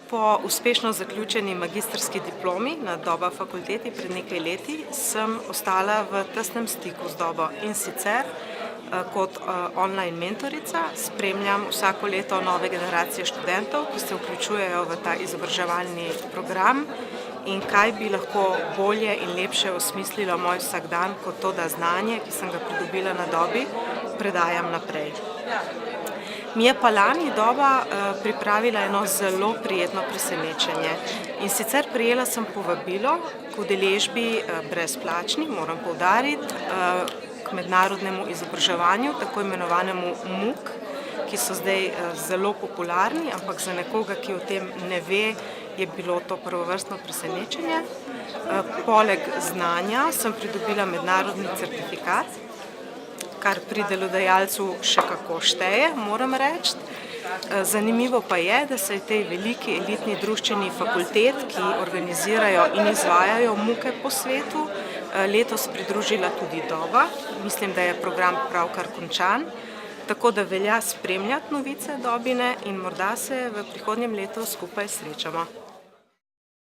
Po uspešno zaključeni magistrski diplomi na Doba fakulteti pred nekaj leti sem ostala v tesnem stiku z Dobo in sicer kot online mentorica spremljam vsako leto nove generacije študentov, ki se vključujejo v ta izobraževalni program in kaj bi lahko bolje in lepše osmislilo moj vsakdan kot to, da znanje, ki sem ga pridobila na Dobi, predajam naprej. Mi je pa lani Doba pripravila eno zelo prijetno presenečenje. In sicer prejela sem povabilo k udeležbi brezplačni, moram poudariti, k mednarodnemu izobraževanju, tako imenovanemu MOOC, ki so zdaj zelo popularni, ampak za nekoga, ki o tem ne ve, je bilo to prvovrstno presenečenje. Poleg znanja sem pridobila mednarodni certifikat, kar pri delodajalcu še kako šteje, moram reči. Zanimivo pa je, da se je tej veliki elitni druščini fakultet, ki organizirajo in izvajajo MOOC-e po svetu, letos pridružila tudi Doba. Mislim, da je program pravkar končan, tako da velja spremljati novice Dobine in morda se v prihodnjem letu skupaj srečamo.